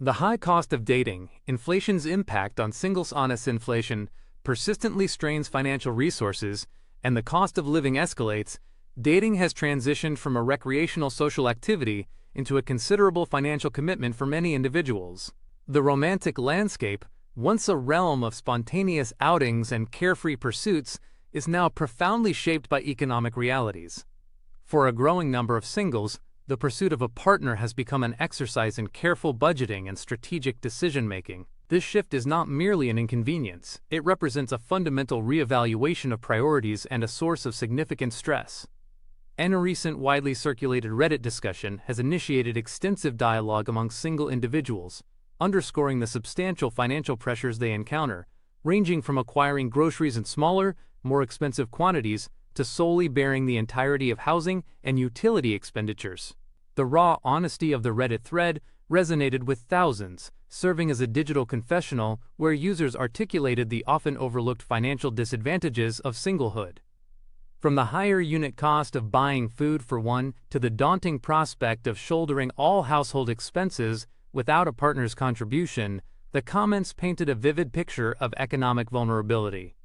The high cost of dating, inflation's impact on singles. Honest inflation persistently strains financial resources, and the cost of living escalates. Dating has transitioned from a recreational social activity into a considerable financial commitment for many individuals. The romantic landscape, once a realm of spontaneous outings and carefree pursuits, is now profoundly shaped by economic realities. For a growing number of singles, the pursuit of a partner has become an exercise in careful budgeting and strategic decision-making. This shift is not merely an inconvenience, it represents a fundamental reevaluation of priorities and a source of significant stress. And a recent widely circulated Reddit discussion has initiated extensive dialogue among single individuals, underscoring the substantial financial pressures they encounter, ranging from acquiring groceries in smaller, more expensive quantities to solely bearing the entirety of housing and utility expenditures. The raw honesty of the Reddit thread resonated with thousands, serving as a digital confessional where users articulated the often overlooked financial disadvantages of singlehood. From the higher unit cost of buying food for one to the daunting prospect of shouldering all household expenses without a partner's contribution, the comments painted a vivid picture of economic vulnerability.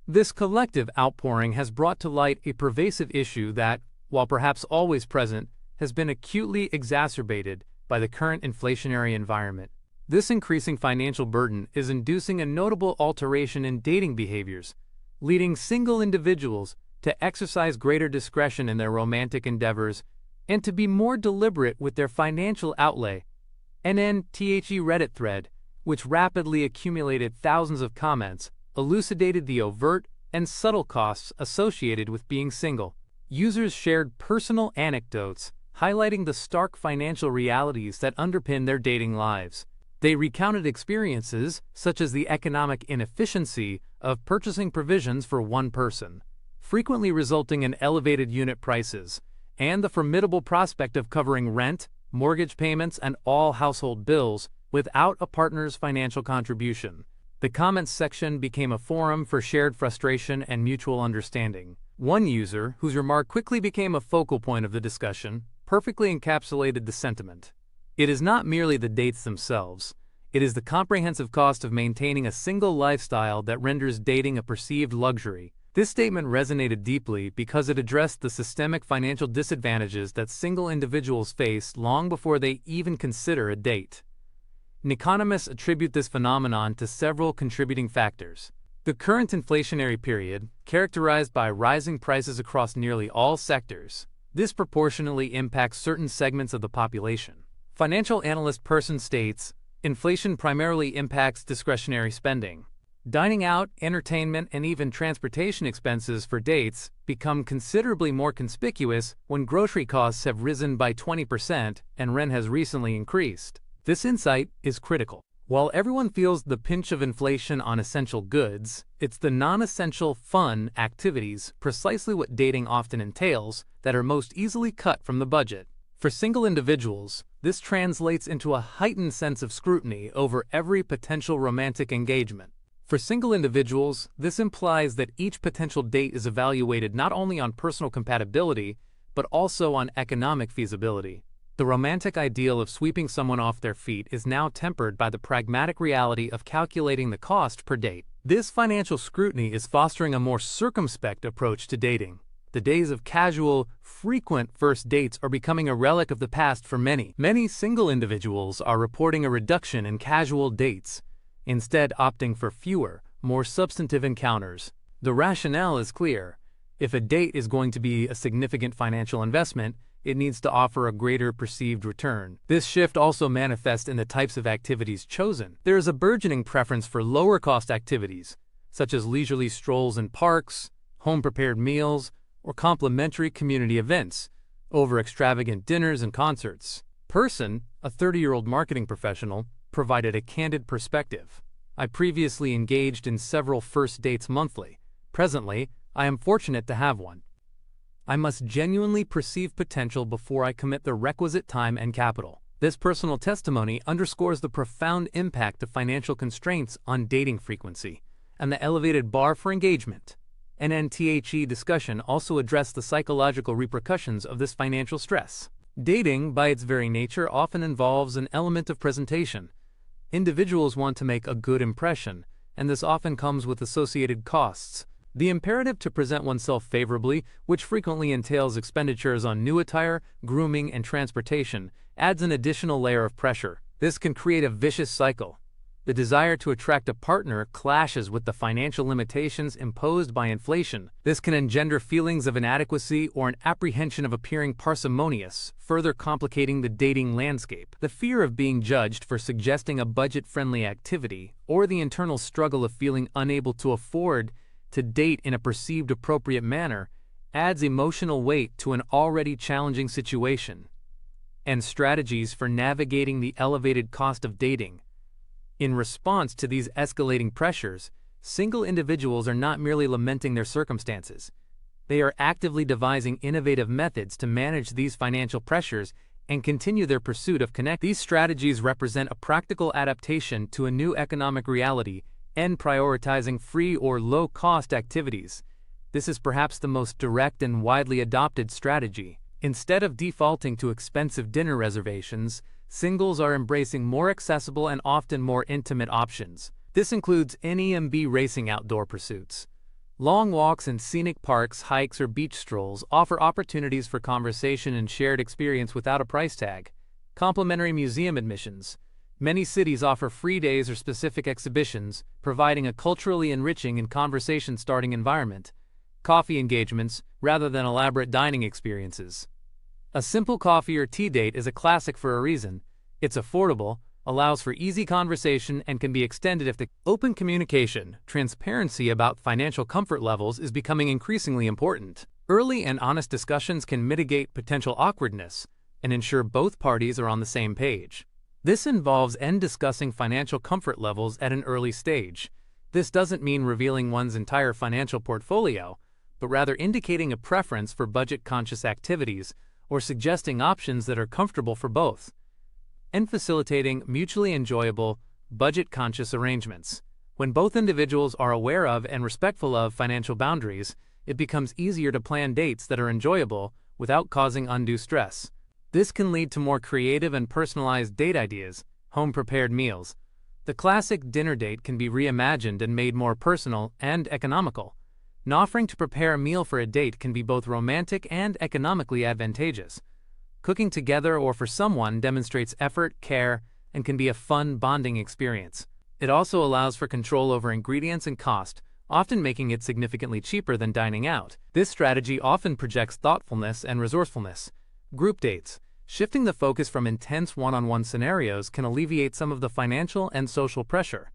This collective outpouring has brought to light a pervasive issue that, while perhaps always present, has been acutely exacerbated by the current inflationary environment. This increasing financial burden is inducing a notable alteration in dating behaviors, leading single individuals to exercise greater discretion in their romantic endeavors and to be more deliberate with their financial outlay. An NTHE Reddit thread, which rapidly accumulated thousands of comments, elucidated the overt and subtle costs associated with being single. Users shared personal anecdotes, highlighting the stark financial realities that underpin their dating lives. They recounted experiences such as the economic inefficiency of purchasing provisions for one person, frequently resulting in elevated unit prices, and the formidable prospect of covering rent, mortgage payments, and all household bills without a partner's financial contribution. The comments section became a forum for shared frustration and mutual understanding. One user, whose remark quickly became a focal point of the discussion, perfectly encapsulated the sentiment. It is not merely the dates themselves, it is the comprehensive cost of maintaining a single lifestyle that renders dating a perceived luxury. This statement resonated deeply because it addressed the systemic financial disadvantages that single individuals face long before they even consider a date. Economists attribute this phenomenon to several contributing factors. The current inflationary period, characterized by rising prices across nearly all sectors, disproportionately impacts certain segments of the population. Financial analyst Person states, inflation primarily impacts discretionary spending. Dining out, entertainment, and even transportation expenses for dates become considerably more conspicuous when grocery costs have risen by 20% and rent has recently increased. This insight is critical. While everyone feels the pinch of inflation on essential goods, it's the non-essential fun activities, precisely what dating often entails, that are most easily cut from the budget. For single individuals, this translates into a heightened sense of scrutiny over every potential romantic engagement. For single individuals, this implies that each potential date is evaluated not only on personal compatibility, but also on economic feasibility. The romantic ideal of sweeping someone off their feet is now tempered by the pragmatic reality of calculating the cost per date. This financial scrutiny is fostering a more circumspect approach to dating. The days of casual, frequent first dates are becoming a relic of the past for many. Many single individuals are reporting a reduction in casual dates, instead opting for fewer, more substantive encounters. The rationale is clear. If a date is going to be a significant financial investment, it needs to offer a greater perceived return. This shift also manifests in the types of activities chosen. There is a burgeoning preference for lower-cost activities, such as leisurely strolls in parks, home-prepared meals, or complimentary community events, over extravagant dinners and concerts. Person, a 30-year-old marketing professional, provided a candid perspective. I previously engaged in several first dates monthly. Presently, I am fortunate to have one. I must genuinely perceive potential before I commit the requisite time and capital. This personal testimony underscores the profound impact of financial constraints on dating frequency and the elevated bar for engagement. An NTHE discussion also addressed the psychological repercussions of this financial stress. Dating, by its very nature, often involves an element of presentation. Individuals want to make a good impression, and this often comes with associated costs. The imperative to present oneself favorably, which frequently entails expenditures on new attire, grooming, and transportation, adds an additional layer of pressure. This can create a vicious cycle. The desire to attract a partner clashes with the financial limitations imposed by inflation. This can engender feelings of inadequacy or an apprehension of appearing parsimonious, further complicating the dating landscape. The fear of being judged for suggesting a budget-friendly activity, or the internal struggle of feeling unable to afford to date in a perceived appropriate manner, adds emotional weight to an already challenging situation. And strategies for navigating the elevated cost of dating. In response to these escalating pressures, single individuals are not merely lamenting their circumstances. They are actively devising innovative methods to manage these financial pressures and continue their pursuit of connect. These strategies represent a practical adaptation to a new economic reality and prioritizing free or low-cost activities. This is perhaps the most direct and widely adopted strategy. Instead of defaulting to expensive dinner reservations, singles are embracing more accessible and often more intimate options. This includes NEMB racing outdoor pursuits. Long walks in scenic parks, hikes, or beach strolls offer opportunities for conversation and shared experience without a price tag. Complimentary museum admissions. Many cities offer free days or specific exhibitions, providing a culturally enriching and conversation-starting environment. Coffee engagements, rather than elaborate dining experiences. A simple coffee or tea date is a classic for a reason. It's affordable, allows for easy conversation, and can be extended if the open communication, transparency about financial comfort levels is becoming increasingly important. Early and honest discussions can mitigate potential awkwardness and ensure both parties are on the same page. This involves discussing financial comfort levels at an early stage. This doesn't mean revealing one's entire financial portfolio, but rather indicating a preference for budget-conscious activities or suggesting options that are comfortable for both, and facilitating mutually enjoyable, budget-conscious arrangements. When both individuals are aware of and respectful of financial boundaries, it becomes easier to plan dates that are enjoyable without causing undue stress. This can lead to more creative and personalized date ideas, home-prepared meals. The classic dinner date can be reimagined and made more personal and economical. Offering to prepare a meal for a date can be both romantic and economically advantageous. Cooking together or for someone demonstrates effort, care, and can be a fun bonding experience. It also allows for control over ingredients and cost, often making it significantly cheaper than dining out. This strategy often projects thoughtfulness and resourcefulness. Group dates. Shifting the focus from intense one-on-one scenarios can alleviate some of the financial and social pressure.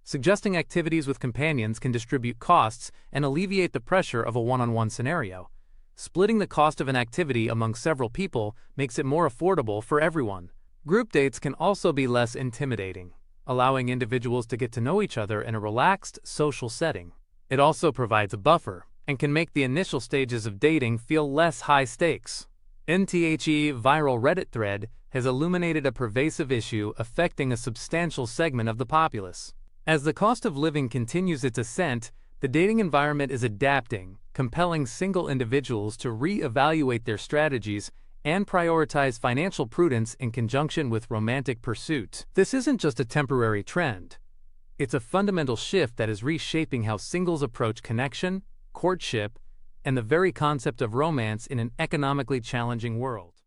Suggesting activities with companions can distribute costs and alleviate the pressure of a one-on-one scenario. Splitting the cost of an activity among several people makes it more affordable for everyone. Group dates can also be less intimidating, allowing individuals to get to know each other in a relaxed, social setting. It also provides a buffer and can make the initial stages of dating feel less high stakes. NTHE viral Reddit thread has illuminated a pervasive issue affecting a substantial segment of the populace. As the cost of living continues its ascent, the dating environment is adapting, compelling single individuals to re-evaluate their strategies and prioritize financial prudence in conjunction with romantic pursuit. This isn't just a temporary trend. It's a fundamental shift that is reshaping how singles approach connection, courtship, and the very concept of romance in an economically challenging world.